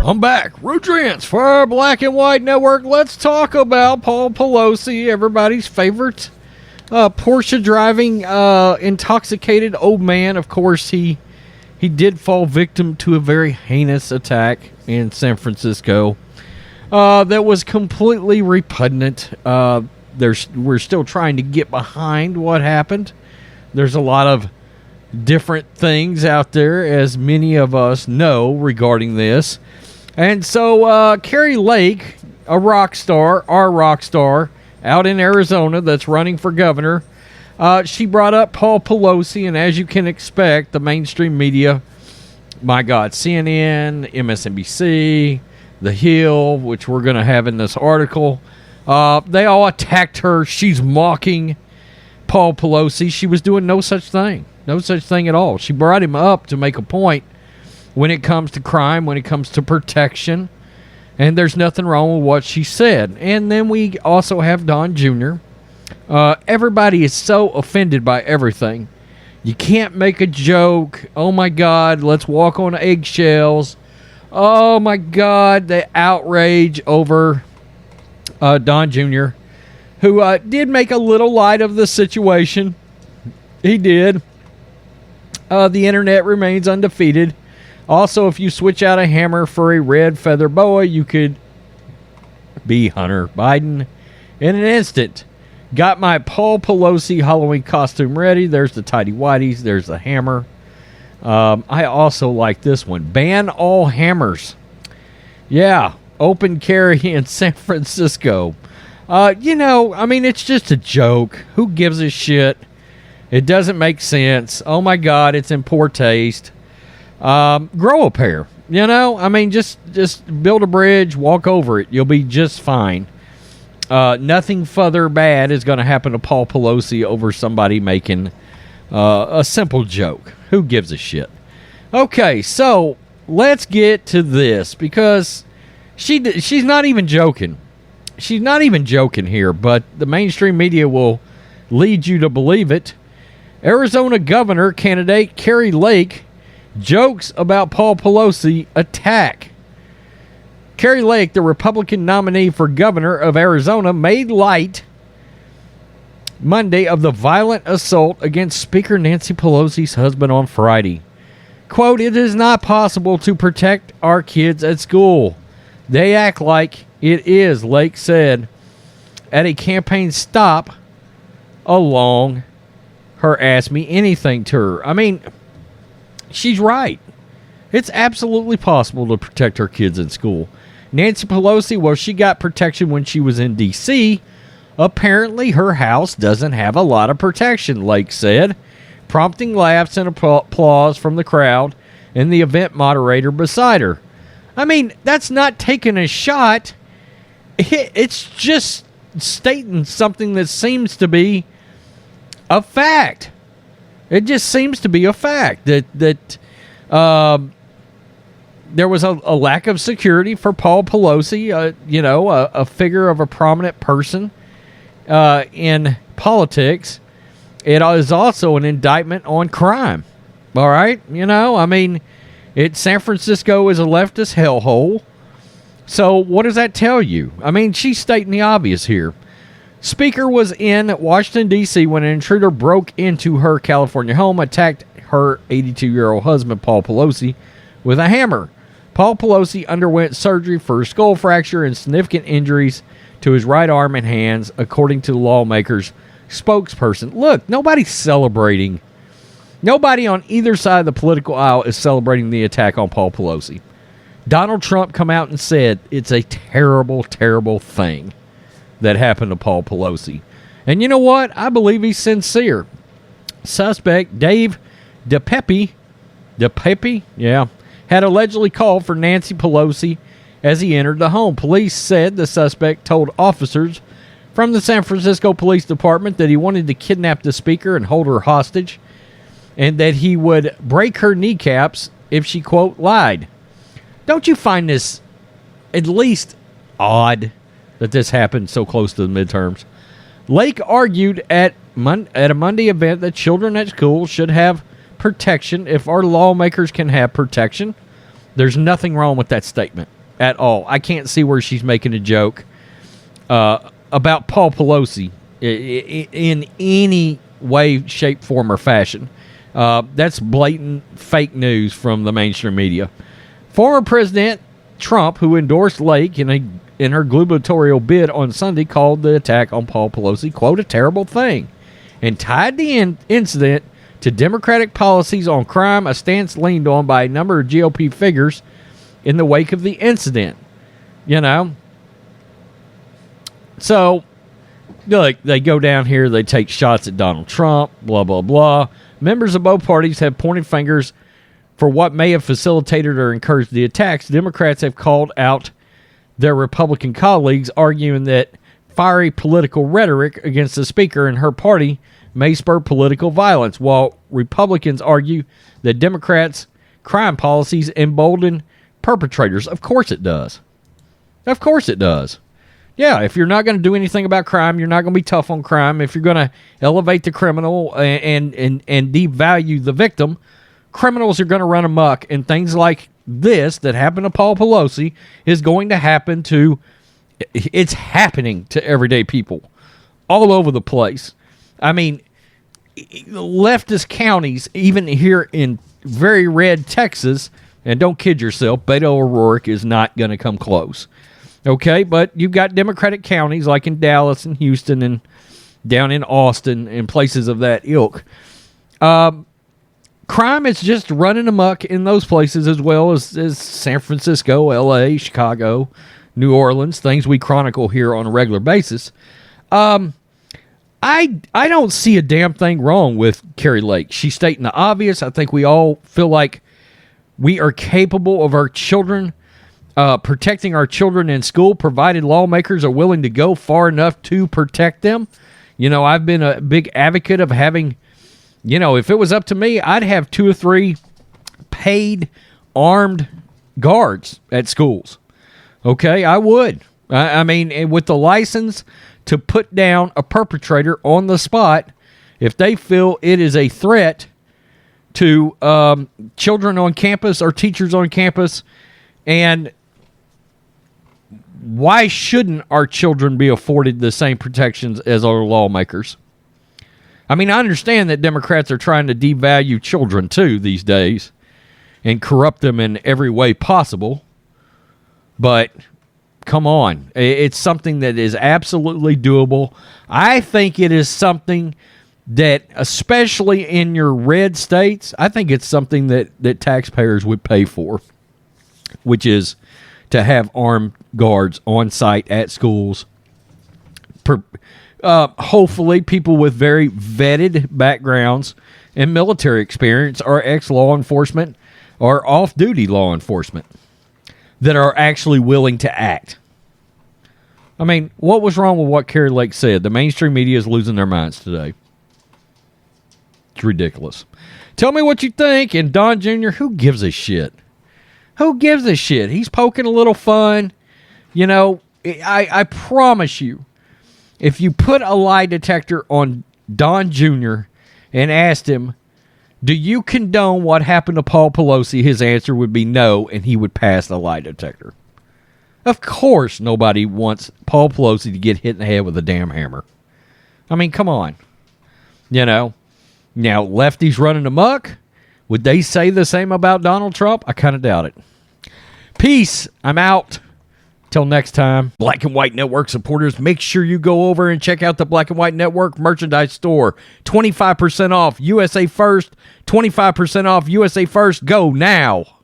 I'm back. Rudrance for our Black and White Network. Let's talk about Paul Pelosi, everybody's favorite Porsche driving intoxicated old man. Of course, he did fall victim to a very heinous attack in San Francisco that was completely repugnant. We're still trying to get behind what happened. There's a lot of different things out there, as many of us know, regarding this. And so Kari Lake, our rock star out in Arizona that's running for governor, she brought up Paul Pelosi, and as you can expect, the mainstream media, my God, CNN, MSNBC, The Hill, which we're going to have in this article, they all attacked her. She's mocking Paul Pelosi. She was doing no such thing at all. She brought him up to make a point when it comes to crime, when it comes to protection, and there's nothing wrong with what she said. And then we also have Don Jr. Everybody is so offended by everything. You can't make a joke. Oh my God, let's walk on eggshells. Oh my God, the outrage over Don Jr., who did make a little light of the situation. He did. The internet remains undefeated. Also, if you switch out a hammer for a red feather boa, you could be Hunter Biden in an instant. Got my Paul Pelosi Halloween costume ready. There's the tidy whities. There's the hammer. I also like this one. Ban all hammers. Yeah, open carry in San Francisco. It's just a joke. Who gives a shit? It doesn't make sense. Oh my God, it's in poor taste. Grow a pair. Just build a bridge, walk over it. You'll be just fine. Nothing further bad is going to happen to Paul Pelosi over somebody making a simple joke. Who gives a shit? Okay, so let's get to this, because she's not even joking. She's not even joking here, but the mainstream media will lead you to believe it. Arizona governor candidate Kari Lake jokes about Paul Pelosi attack. Kari Lake, the Republican nominee for governor of Arizona, made light Monday of the violent assault against Speaker Nancy Pelosi's husband on Friday. Quote, "It is not possible to protect our kids at school. They act like it is," Lake said at a campaign stop along her Ask Me Anything tour. She's right. It's absolutely possible to protect her kids in school. Nancy Pelosi, well, she got protection when she was in D.C. Apparently, her house doesn't have a lot of protection, Lake said, prompting laughs and applause from the crowd and the event moderator beside her. That's not taking a shot. It's just stating something that seems to be a fact. It just seems to be a fact that there was a lack of security for Paul Pelosi, a figure of a prominent person in politics. It is also an indictment on crime. All right? San Francisco is a leftist hellhole. So what does that tell you? She's stating the obvious here. Speaker was in Washington, D.C. when an intruder broke into her California home, attacked her 82-year-old husband, Paul Pelosi, with a hammer. Paul Pelosi underwent surgery for a skull fracture and significant injuries to his right arm and hands, according to the lawmaker's spokesperson. Look, nobody's celebrating. Nobody on either side of the political aisle is celebrating the attack on Paul Pelosi. Donald Trump come out and said it's a terrible, terrible thing that happened to Paul Pelosi. And you know what? I believe he's sincere. Suspect Dave DePepe, had allegedly called for Nancy Pelosi as he entered the home. Police said the suspect told officers from the San Francisco Police Department that he wanted to kidnap the speaker and hold her hostage, and that he would break her kneecaps if she, quote, lied. Don't you find this at least odd that this happened so close to the midterms? Lake argued at a Monday event that children at school should have protection. If our lawmakers can have protection, There's nothing wrong with that statement at all. I can't see where she's making a joke about Paul Pelosi in any way, shape, form, or fashion. That's blatant fake news from the mainstream media. Former President Trump, who endorsed Lake in her gubernatorial bid on Sunday, called the attack on Paul Pelosi, quote, a terrible thing, and tied the incident to Democratic policies on crime, a stance leaned on by a number of GOP figures in the wake of the incident. You know? So, look, they go down here, they take shots at Donald Trump, blah, blah, blah. Members of both parties have pointed fingers for what may have facilitated or encouraged the attacks. Democrats have called out their Republican colleagues, arguing that fiery political rhetoric against the speaker and her party may spur political violence, while Republicans argue that Democrats' crime policies embolden perpetrators. Of course it does. Of course it does. Yeah, if you're not going to do anything about crime, you're not going to be tough on crime. If you're going to elevate the criminal and devalue the victim, criminals are going to run amok, and things like this that happened to Paul Pelosi is going to happen to, it's happening to everyday people all over the place. I mean, leftist counties, even here in very red Texas, and don't kid yourself, Beto O'Rourke is not going to come close. Okay, but you've got Democratic counties like in Dallas and Houston and down in Austin and places of that ilk. Crime is just running amok in those places, as well as San Francisco, L.A., Chicago, New Orleans, things we chronicle here on a regular basis. I don't see a damn thing wrong with Kari Lake. She's stating the obvious. I think we all feel like we are capable of our children, protecting our children in school, provided lawmakers are willing to go far enough to protect them. You know, I've been a big advocate of having, you know, if it was up to me, I'd have 2 or 3 paid armed guards at schools. Okay, I would. I mean, with the license to put down a perpetrator on the spot if they feel it is a threat to children on campus or teachers on campus. And why shouldn't our children be afforded the same protections as our lawmakers? I mean, I understand that Democrats are trying to devalue children too these days and corrupt them in every way possible. But come on, it's something that is absolutely doable. I think it is something that, especially in your red states, I think it's something that taxpayers would pay for, which is to have armed guards on site at schools. Hopefully people with very vetted backgrounds and military experience, or ex-law enforcement or off-duty law enforcement, that are actually willing to act. I mean, what was wrong with what Kari Lake said? The mainstream media is losing their minds today. It's ridiculous. Tell me what you think. And Don Jr., who gives a shit? Who gives a shit? He's poking a little fun. You know, I promise you, if you put a lie detector on Don Jr. and asked him, do you condone what happened to Paul Pelosi? His answer would be no, and he would pass the lie detector. Of course nobody wants Paul Pelosi to get hit in the head with a damn hammer. I mean, come on. You know, now lefties running amok, would they say the same about Donald Trump? I kind of doubt it. Peace. I'm out. Till next time, Black and White Network supporters, make sure you go over and check out the Black and White Network merchandise store. 25% off USA First, 25% off USA First. Go now.